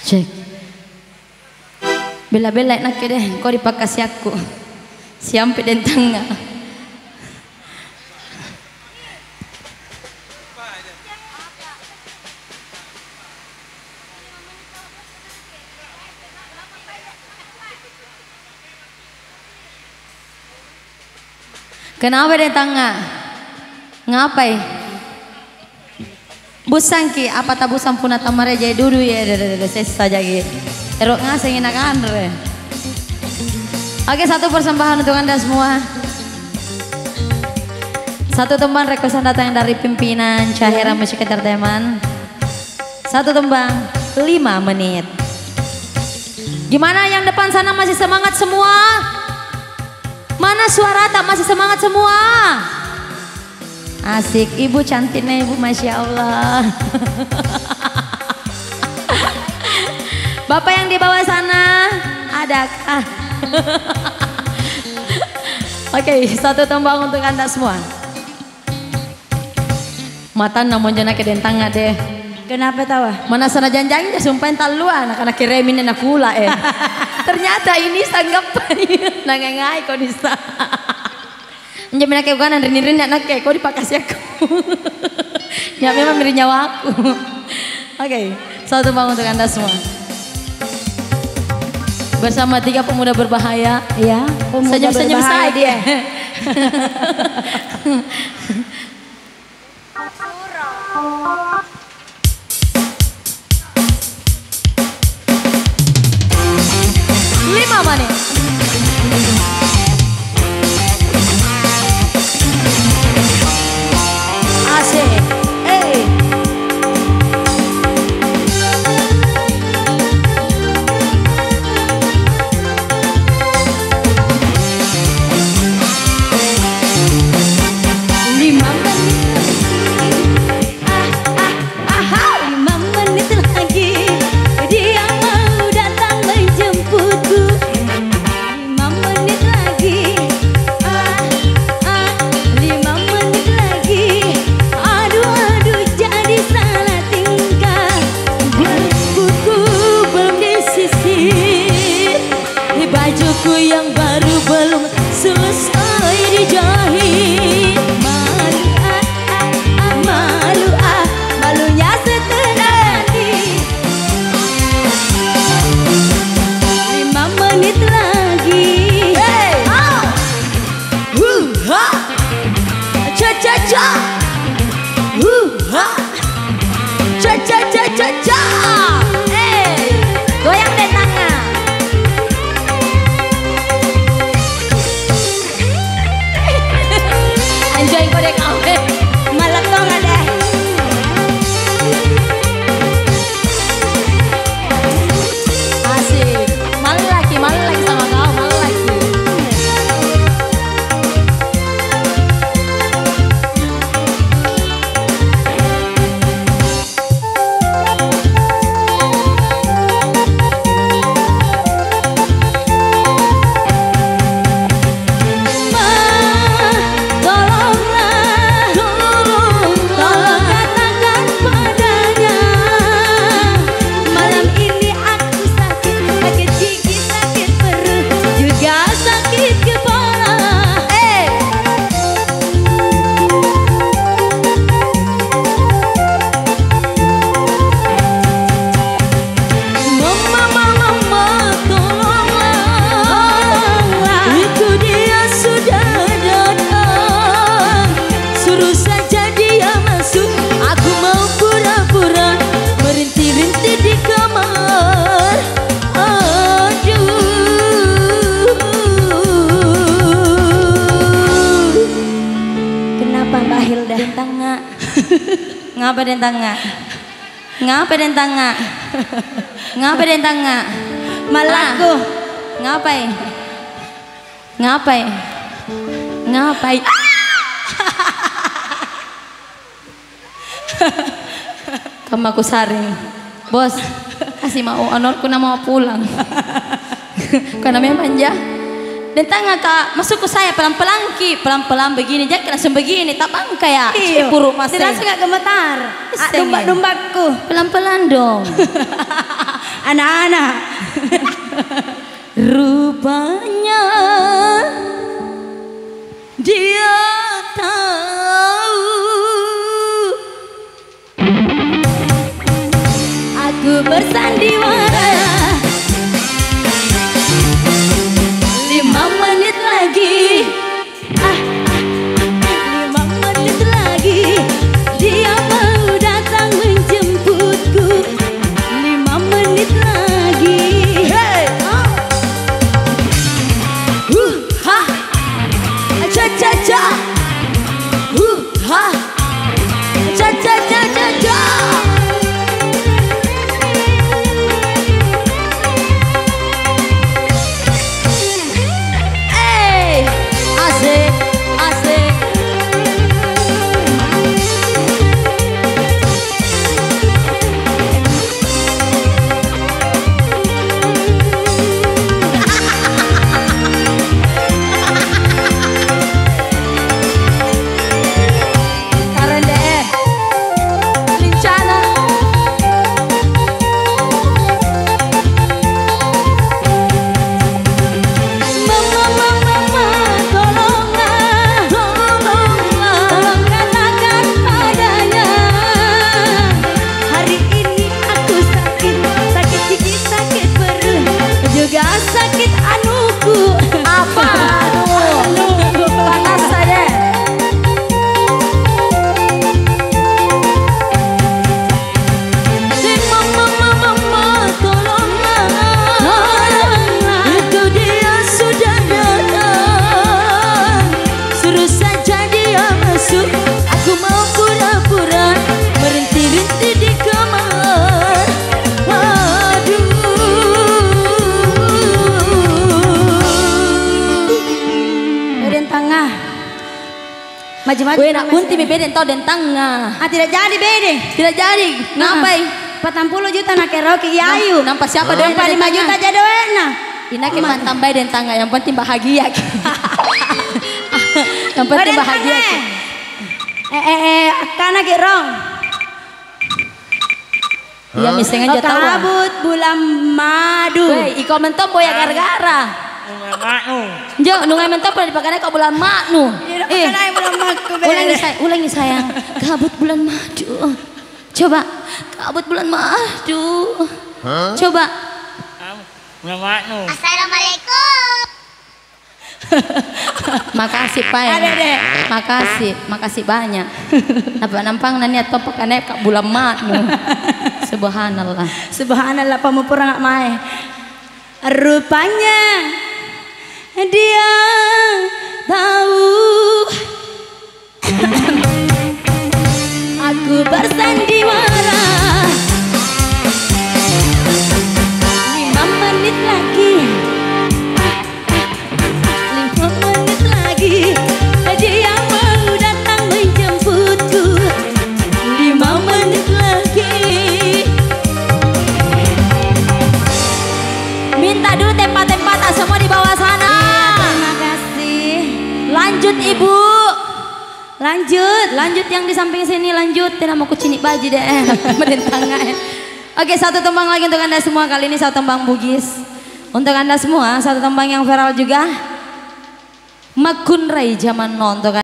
Cek. Bela-bela nak deh, kau dipakasi aku. Siampe dan tengah. Kenapa dan tengah? Ngapai? Busang ki, apa tak busang pun atau mereja dulu ya, saya saja ki. Erok ngasih enakan re. Oke, satu persembahan untuk Anda semua. Satu tembang requestan datang dari pimpinan Cahira Musik Entertainment. Satu tembang 5 menit. Gimana yang depan sana masih semangat semua? Mana suara tak masih semangat semua? Asik, ibu cantiknya ibu, Masya Allah. Bapak yang di bawah sana, adakah? Oke, satu tembang untuk Anda semua. Mata namun jana ke dentang deh. Kenapa tawa? Mana sana janjangnya sumpah taluan anak-anak kiremin dan akula Ternyata ini sanggap nangangai kau disa. Menjamin aku kan rin anak kau dipakasi aku. Ya memang beri nyawa aku. Oke, satu tembang untuk Anda semua. Bersama 3 pemuda berbahaya. Ya, senyum-senyum saya dia. Bajuku yang baru belum selesai dijahit. Malu malunya setengah hati. 5 menit lagi. Hey, cha cha cha, cha cha cha cha cha. Hey, goyang deh tangan. Enjoy kau deh kau deh. Malam kau nggak deh. Asik. Malu lagi sama kau, malu lagi. Ngapa den tangga? Ngapa den tangga? Ngapa den tangga? Malaku. Ngapai? Ngapai? Ngapai? Kamu aku saring. Bos, kasih mau honorku nama mau pulang. Karena memang ya. Dan tangga kak, masuk ke saya pelan-pelan ki, pelan-pelan begini, jangan langsung begini, tak bangka ya. Puruk mas. Langsung gak gemetar. Domba-dombaku. Pelan-pelan dong. anak-anak. Rupanya dia tahu aku bersandiwara. 5 menit lagi, 5 menit lagi dia mau datang menjemputku. 5 menit lagi. Hey, ha, cha cha cha, ha, cha cha cha cha cha. Asik, asik. Keren deh, lincana. Juga sakit anuku. Apa? Anu panas saja. Dan mama tolonglah, itu dia sudah datang. Suruh saja dia masuk, aku mau pura-pura merintih-rintih di kamar. Tengah maju-maju. Weh nak kunti beden tau den tengah. Tidak jadi bede. Tidak jadi. Ngapai? 40 juta nak karaoke Yayu. Nampak siapa dong? 5 juta jadi wena. Ina ke mantan bae den tengah, yang penting bahagia. Yang penting bahagia. Kana ke rong. Iya misalnya aja tahu. Kabut bulan madu. Weh, iko mentok boya gara-gara. Jo, nungay mentap pernah dipakai kau bulan madu. Ulangi sayang. Kabut bulan madu. Coba, kabut bulan madu. Coba. Bulan madu. Assalamualaikum. Makasih Pak. Makasih banyak. Nampang niat topak aneh kak bulan madu. Subhanallah. Subhanallah pamupura ngak mae. Rupanya dia tahu aku bersandiwara. 5 menit lagi, 5 menit lagi dia mau datang menjemputku. 5 menit lagi. Minta dulu tempat-tempat semua di bawah sana. Terima kasih. Lanjut Ibu. Lanjut yang di samping sini lanjut. Tidak mau kucinik baju deh. Merintangnya. Oke, satu tembang lagi untuk Anda semua. Kali ini satu tembang Bugis. Untuk Anda semua, satu tembang yang viral juga. Makun Rai Zaman Non.